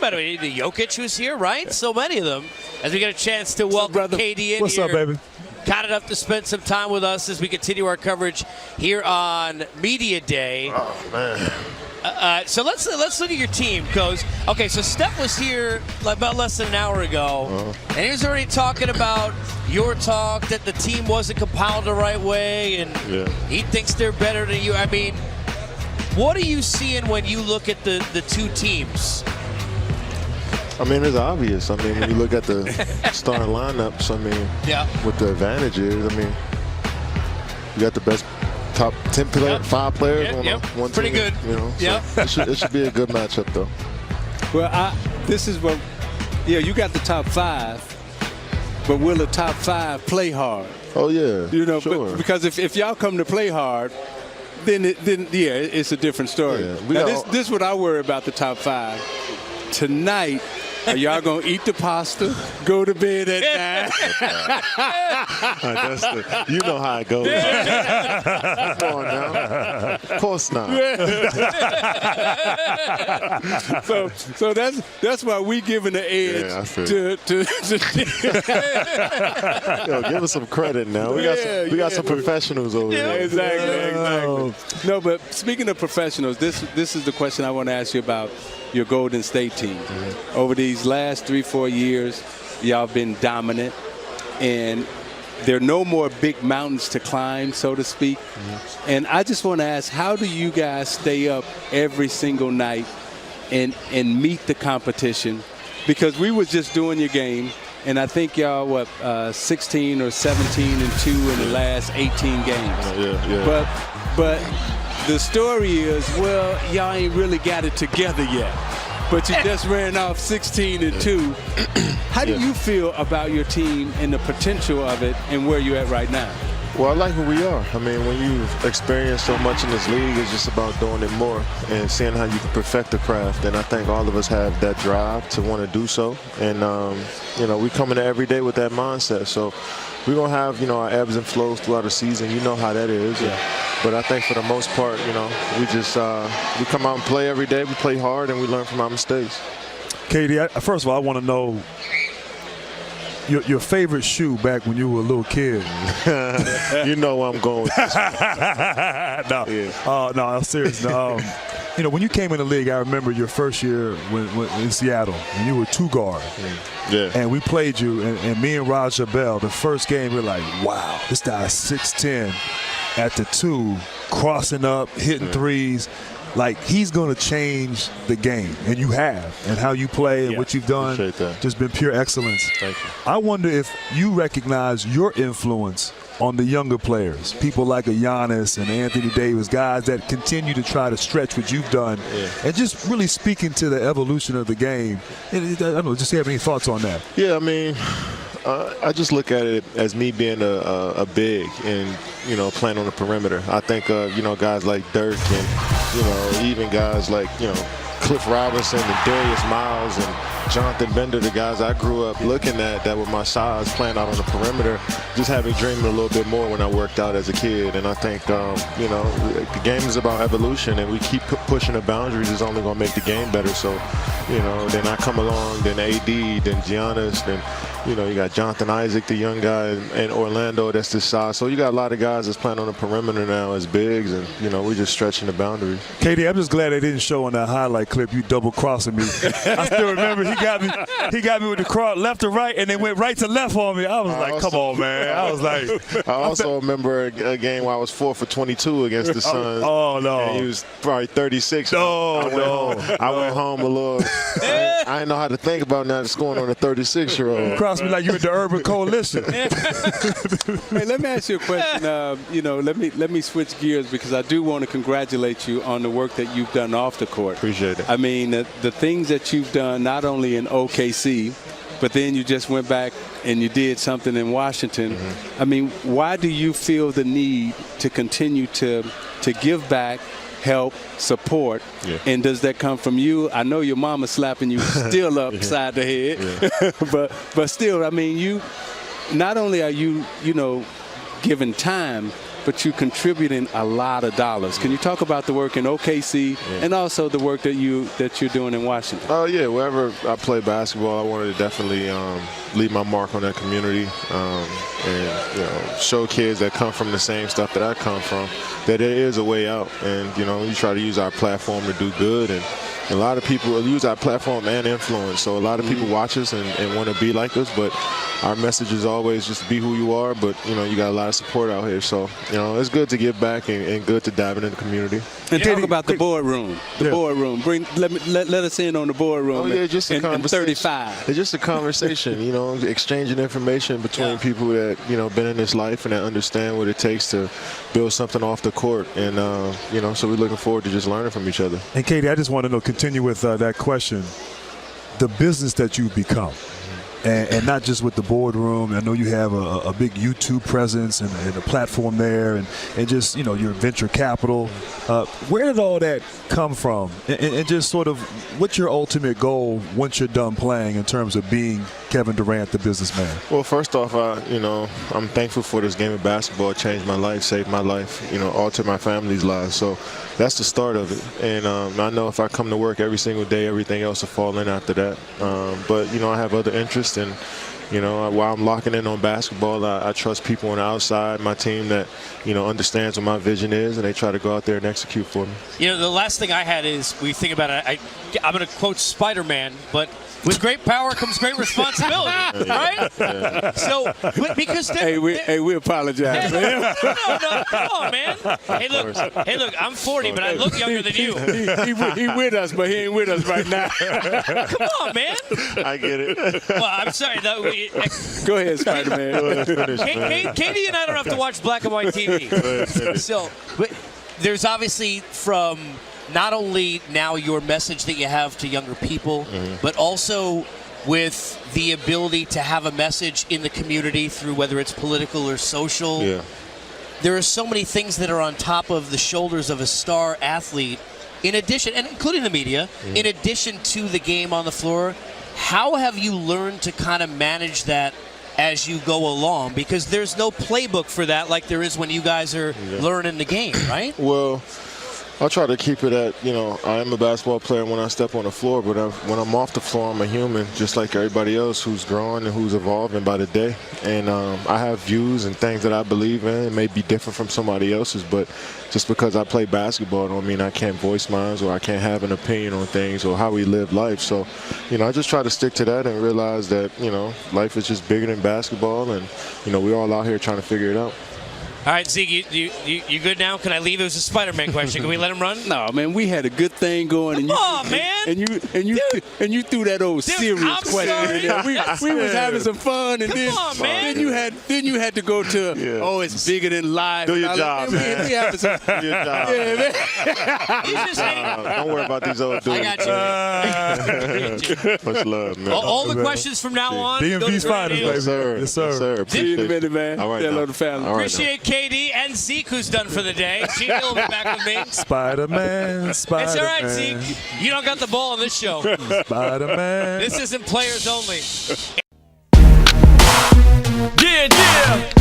about it. The Jokic who's here, right? So many of them. As we get a chance to welcome KD in. What's here. up, baby? Kind enough to spend some time with us as we continue our coverage here on Media Day. Oh, man. So let's look at your team, Coach. Okay, so Steph was here about less than an hour ago, and he was already talking about your talk that the team wasn't compiled the right way, and he thinks they're better than you. I mean, what are you seeing when you look at the two teams? I mean, it's obvious. I mean, when you look at the starting lineups, I mean, with the advantages, I mean, you got the best top 10 players, 5 players on one pretty team. Good. You know, so it should be a good matchup, though. Well, this is what, you got the top 5, but will the top 5 play hard? Oh, yeah. You know, sure. because if y'all come to play hard, then it's a different story. Yeah, now, this is what I worry about the top 5. Tonight, are y'all going to eat the pasta, go to bed at 9? You know how it goes. Come on now. Of course not. So that's why we giving the edge Yo, give us some credit now. We got some professionals over here. Exactly. No, but speaking of professionals, this is the question I want to ask you about your Golden State team. Over these last 3-4 years, y'all have been dominant, and there are no more big mountains to climb, so to speak. And I just want to ask, how do you guys stay up every single night and meet the competition? Because we was just doing your game, and I think y'all 16 or 17-2 in the last 18 games. But the story is, y'all ain't really got it together yet. But you just ran off 16-2. How do you feel about your team and the potential of it and where you're at right now? Well, I like who we are. I mean, when you've experienced so much in this league, it's just about doing it more and seeing how you can perfect the craft. And I think all of us have that drive to want to do so. And, we come in every day with that mindset. So we're going to have, our ebbs and flows throughout the season. You know how that is. But I think for the most part, we just we come out and play every day. We play hard and we learn from our mistakes. KD, first of all, I want to know your favorite shoe back when you were a little kid. You know where I'm going with this. No, I'm serious. When you came in the league, I remember your first year when in Seattle, and you were 2-guard. And we played you, and me and Raja Bell, the first game, we were like, wow, this guy's 6'10", at the 2, crossing up, hitting threes. Like, he's going to change the game, and you have, and how you play and what you've done, just been pure excellence. Thank you. I wonder if you recognize your influence on the younger players, people like a Giannis and Anthony Davis, guys that continue to try to stretch what you've done, and just really speaking to the evolution of the game. And I don't know, just have any thoughts on that? Yeah, I mean, I just look at it as me being a big and, playing on the perimeter. I think, guys like Dirk and, even guys like, Cliff Robinson and Darius Miles and Jonathan Bender, the guys I grew up looking at that were my size playing out on the perimeter, just having dreamed a little bit more when I worked out as a kid. And I think, the game is about evolution, and we keep pushing the boundaries is only going to make the game better. So, then I come along, then AD, then Giannis, then, you got Jonathan Isaac, the young guy in Orlando that's this size. So you got a lot of guys that's playing on the perimeter now as bigs, and, we're just stretching the boundaries. KD, I'm just glad they didn't show on that highlight clip you double-crossing me. I still remember he got me with the cross left to right, and they went right to left on me. I was like, come on, man. I was like. I also remember a game where I was 4 for 22 against the Suns. Oh, no. And he was probably 36. No, I went home a little. I didn't know how to think about not scoring on a 36-year-old. Cross me like you in the Urban Coalition. Hey, let me ask you a question. Let me switch gears, because I do want to congratulate you on the work that you've done off the court. Appreciate it. I mean, the things that you've done not only in OKC, but then you just went back and you did something in Washington. I mean, why do you feel the need to continue to give back, help, support, and does that come from you? I know your mama's slapping you still upside the head, but still, I mean, you not only are you given time, but you're contributing a lot of dollars. Can you talk about the work in OKC and also the work that you're doing in Washington? Oh yeah, wherever I play basketball, I wanted to definitely leave my mark on that community and show kids that come from the same stuff that I come from that there is a way out. And we try to use our platform to do good. And a lot of people use our platform and influence. So a lot of people watch us and want to be like us, but our message is always just be who you are. But you got a lot of support out here, so it's good to give back and good to dive into the community. And talk about the boardroom. The boardroom. Let us in on the boardroom. Oh yeah, just a conversation. 35. It's just a conversation. Exchanging information between people that been in this life and that understand what it takes to build something off the court. And so we're looking forward to just learning from each other. And Katie, I just want to know, continue with that question, the business that you've become. And not just with the boardroom. I know you have a big YouTube presence and a platform there, and just your venture capital. Where did all that come from? And just sort of, what's your ultimate goal once you're done playing in terms of being Kevin Durant, the businessman? Well, first off, I'm thankful for this game of basketball. It changed my life, saved my life, altered my family's lives. So that's the start of it. And I know if I come to work every single day, everything else will fall in after that. But I have other interests. And while I'm locking in on basketball, I trust people on the outside, my team that understands what my vision is, and they try to go out there and execute for me. The last thing I had is, we think about it, I'm going to quote Spider-Man, but with great power comes great responsibility, right? Yeah. So, because we apologize. No, come on, man. Hey, look, I'm 40, but I look younger than you. He with us, but he ain't with us right now. Come on, man. I get it. Well, I'm sorry. Go ahead, Spider-Man. Katie and I don't have to watch black and white TV. So, but there's obviously from not only now your message that you have to younger people, but also with the ability to have a message in the community through whether it's political or social. Yeah. There are so many things that are on top of the shoulders of a star athlete, in addition, and including the media, in addition to the game on the floor. How have you learned to kind of manage that as you go along? Because there's no playbook for that like there is when you guys are learning the game, right? Well, I try to keep it at, I am a basketball player when I step on the floor, but when I'm off the floor, I'm a human, just like everybody else who's growing and who's evolving by the day. And I have views and things that I believe in. It may be different from somebody else's, but just because I play basketball don't mean I can't voice mine or I can't have an opinion on things or how we live life. So, I just try to stick to that and realize that, life is just bigger than basketball, and, we're all out here trying to figure it out. All right, Zeke, you good now? Can I leave? It was a Spider-Man question. Can we let him run? No, man, we had a good thing going. Come on, man. And you threw that old serious question in there. We was having some fun, and then you had to go to it's bigger than life. Do your job, man. We having some, Do your job. Yeah, man. He's just don't worry about these old dudes. I got you. Much love, man. All the questions from now on. DMV's finest, baby. Yes, sir. Yes, sir. Yes, sir. See you in a minute, man. All right, hello to family. Appreciate KD and Zeke, who's done for the day. Gene will be back with me. Spider-Man. It's all right, Zeke. You don't got the ball on this show. Spider-Man. This isn't players only. Yeah.